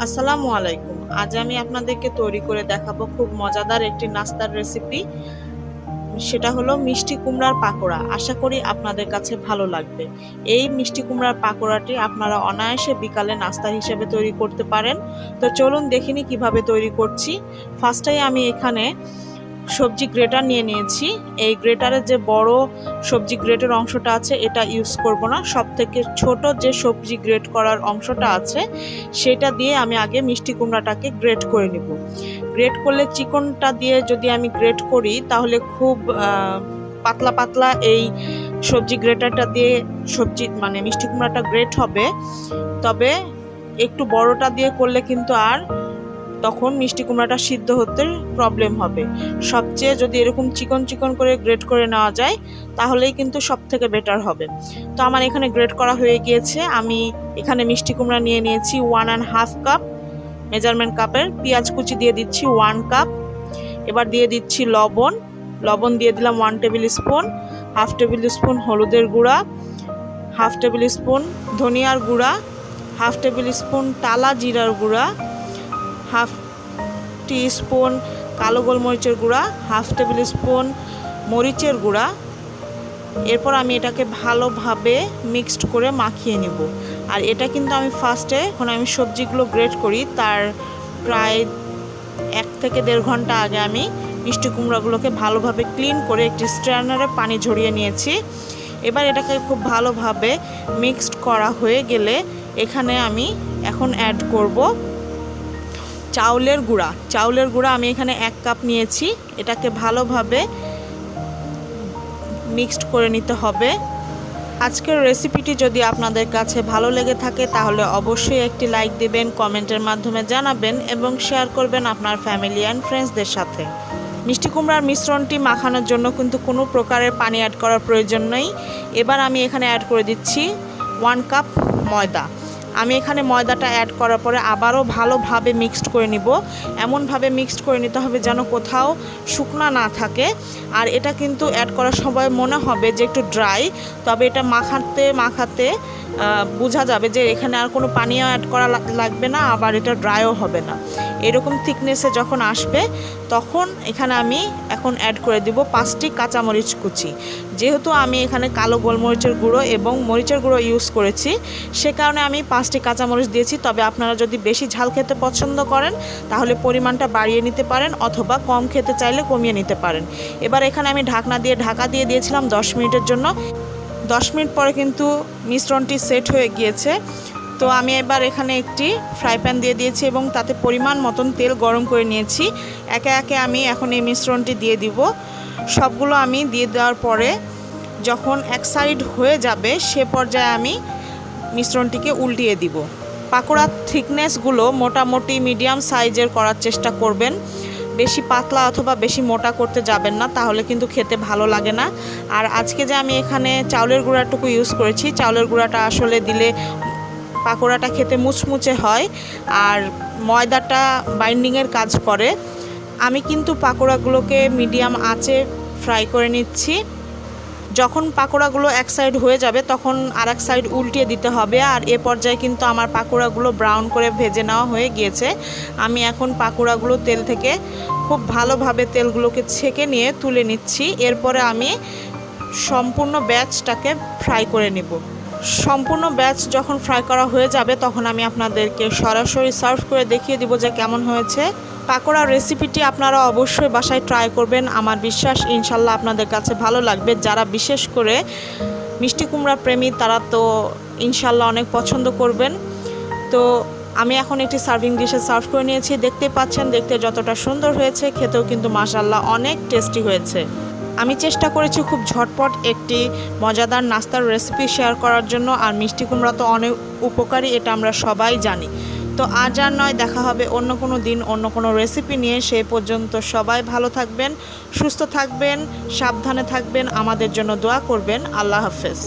আসসালামু আলাইকুম। আজ আমি আপনাদেরকে তৈরি করে দেখাবো খুব মজাদার একটি নাস্তার রেসিপি। সেটা হলো মিষ্টি কুমড়ার পাকোড়া। আশা করি আপনাদের কাছে ভালো লাগবে। এই মিষ্টি কুমড়ার পাকোড়াটি আপনারা অনায়াসে বিকালে নাস্তা হিসেবে তৈরি করতে পারেন। তো চলুন দেখিনি কিভাবে তৈরি করছি। ফার্স্টেই আমি এখানে সবজি গ্রেটার নিয়ে নিয়েছি। এই গ্রেটারের যে বড় সবজি গ্রেটের অংশটা আছে এটা ইউজ করব না, সব থেকে ছোট যে সবজি গ্রেট করার অংশটা আছে সেটা দিয়ে আমি আগে মিষ্টি কুমড়াটাকে গ্রেট করে নিব। গ্রেট করলে চিকনটা দিয়ে যদি আমি গ্রেট করি তাহলে খুব পাতলা পাতলা এই সবজি গ্রেটারটা দিয়ে সবজি মানে মিষ্টি কুমড়াটা গ্রেট হবে। তবে একটু বড়টা দিয়ে করলে কিন্তু আর তখন মিষ্টি কুমড়াটা সিদ্ধ হতে প্রবলেম হবে। সবচেয়ে যদি এরকম চিকন চিকন করে গ্রেট করে নেওয়া যায় তাহলেই কিন্তু সব থেকে বেটার হবে। তো আমার এখানে গ্রেট করা হয়ে গিয়েছে। আমি এখানে মিষ্টি কুমড়া নিয়ে নিয়েছি 1.5 কাপ মেজারমেন্ট কাপের। পেঁয়াজ কুচি দিয়ে দিচ্ছি 1 কাপ। এবার দিয়ে দিচ্ছি লবণ দিয়ে দিলাম 1 টেবিল স্পুন, 1/2 টেবিল স্পুন হলুদের গুঁড়া, 1/2 টেবিল স্পুন ধনিয়ার গুঁড়া, 1/2 টেবিল স্পুন টালা জিরার গুঁড়া, 1/2 টিস্পুন কালো গোলমরিচের গুঁড়া, 1/2 টেবিল স্পুন মরিচের গুঁড়া। এরপর আমি এটাকে ভালোভাবে মিক্সড করে মাখিয়ে নিব। আর এটা কিন্তু আমি ফার্স্টে যখন আমি সবজিগুলো গ্রেট করি তার প্রায় 1 থেকে 1.5 ঘন্টা আগে আমি মিষ্টি কুমড়াগুলোকে ভালোভাবে ক্লিন করে একটি স্ট্রেনারে পানি ঝরিয়ে নিয়েছি। এবার এটাকে খুব ভালোভাবে মিক্সড করা হয়ে গেলে এখানে আমি এখন অ্যাড করব চাউলের গুঁড়া। আমি এখানে 1 কাপ নিয়েছি। এটাকে ভালোভাবে মিক্সড করে নিতে হবে। আজকের রেসিপিটি যদি আপনাদের কাছে ভালো লেগে থাকে তাহলে অবশ্যই একটি লাইক দিবেন, কমেন্টের মাধ্যমে জানাবেন এবং শেয়ার করবেন আপনার ফ্যামিলি অ্যান্ড ফ্রেন্ডসদের সাথে। মিষ্টি কুমড়ার মিশ্রণটি মাখানোর জন্য কিন্তু কোনো প্রকারের পানি অ্যাড করার প্রয়োজন নেই। এবার আমি এখানে অ্যাড করে দিচ্ছি 1 কাপ ময়দা। আমি এখানে ময়দাটা অ্যাড করার পরে আবারও ভালোভাবে মিক্সড করে নিব। এমনভাবে মিক্সড করে নিতে হবে যেন কোথাও শুকনা না থাকে। আর এটা কিন্তু অ্যাড করার সময় মনে হবে যে একটু ড্রাই, তবে এটা মাখাতে বোঝা যাবে যে এখানে আর কোনো পানিও অ্যাড করা লাগবে না, আবার এটা ড্রাইও হবে না। এরকম থিকনেসে যখন আসবে তখন এখানে আমি এখন অ্যাড করে দিব 5টি কাঁচামরিচ কুচি। যেহেতু আমি এখানে কালো গোলমরিচের গুঁড়ো এবং মরিচের গুঁড়ো ইউজ করেছি সে কারণে আমি 5টি কাঁচামরিচ দিয়েছি। তবে আপনারা যদি বেশি ঝাল খেতে পছন্দ করেন তাহলে পরিমাণটা বাড়িয়ে নিতে পারেন, অথবা কম খেতে চাইলে কমিয়ে নিতে পারেন। এবার এখানে আমি ঢাকা দিয়ে দিয়েছিলাম 10 মিনিটের জন্য। 10 মিনিট পরে কিন্তু মিশ্রণটি সেট হয়ে গিয়েছে। তো আমি এবার এখানে একটি ফ্রাই প্যান দিয়ে দিয়েছি এবং তাতে পরিমাণ মতন তেল গরম করে নিয়েছি। একে একে আমি এখন এই মিশ্রণটি দিয়ে দিব। সবগুলো আমি দিয়ে দেওয়ার পরে যখন এক সাইড হয়ে যাবে সে পর্যায়ে আমি মিশ্রণটিকে উল্টিয়ে দিব। পাকোড়ার থিকনেসগুলো মোটামুটি মিডিয়াম সাইজের করার চেষ্টা করবেন। বেশি পাতলা অথবা বেশি মোটা করতে যাবেন না, তাহলে কিন্তু খেতে ভালো লাগে না। আর আজকে যে আমি এখানে চাউলের গুঁড়াটুকু ইউজ করেছি, চাউলের গুঁড়াটা আসলে দিলে পাকোড়াটা খেতে মুচমুচে হয় আর ময়দাটা বাইন্ডিংয়ের কাজ করে। আমি কিন্তু পাকোড়াগুলোকে মিডিয়াম আঁচে ফ্রাই করে নিচ্ছি। যখন পাকোড়াগুলো এক সাইড হয়ে যাবে তখন আরেক সাইড উল্টিয়ে দিতে হবে। আর এ পর্যায়ে কিন্তু আমার পাকোড়াগুলো ব্রাউন করে ভেজে নেওয়া হয়ে গিয়েছে। আমি এখন পাকোড়াগুলো তেল থেকে খুব ভালোভাবে তেলগুলোকে ছেঁকে নিয়ে তুলে নিচ্ছি। এরপরে আমি সম্পূর্ণ ব্যাচটাকে ফ্রাই করে নেব। সম্পূর্ণ ব্যাচ যখন ফ্রাই করা হয়ে যাবে তখন আমি আপনাদেরকে সরাসরি সার্ভ করে দেখিয়ে দিব যে কেমন হয়েছে। পাকোড়ার রেসিপিটি আপনারা অবশ্যই বাসায় ট্রাই করবেন। আমার বিশ্বাস ইনশাল্লাহ আপনাদের কাছে ভালো লাগবে। যারা বিশেষ করে মিষ্টি কুমড়া প্রেমী তারা তো ইনশাল্লাহ অনেক পছন্দ করবেন। তো আমি এখন একটি সার্ভিং ডিশে সার্ভ করে নিয়েছি। দেখতে পাচ্ছেন দেখতে যতটা সুন্দর হয়েছে, খেতেও কিন্তু মাশাআল্লাহ অনেক টেস্টি হয়েছে। আমি চেষ্টা করেছি খুব ঝটপট একটি মজাদার নাস্তার রেসিপি শেয়ার করার জন্য। আর মিষ্টি কুমড়া তো অনেক উপকারী, এটা আমরা সবাই জানি। তো আজ আর নয়, দেখা হবে অন্য কোনো দিন অন্য কোনো রেসিপি নিয়ে। সেই পর্যন্ত সবাই ভালো থাকবেন, সুস্থ থাকবেন, সাবধানে থাকবেন, আমাদের জন্য দোয়া করবেন। আল্লাহ হাফেজ।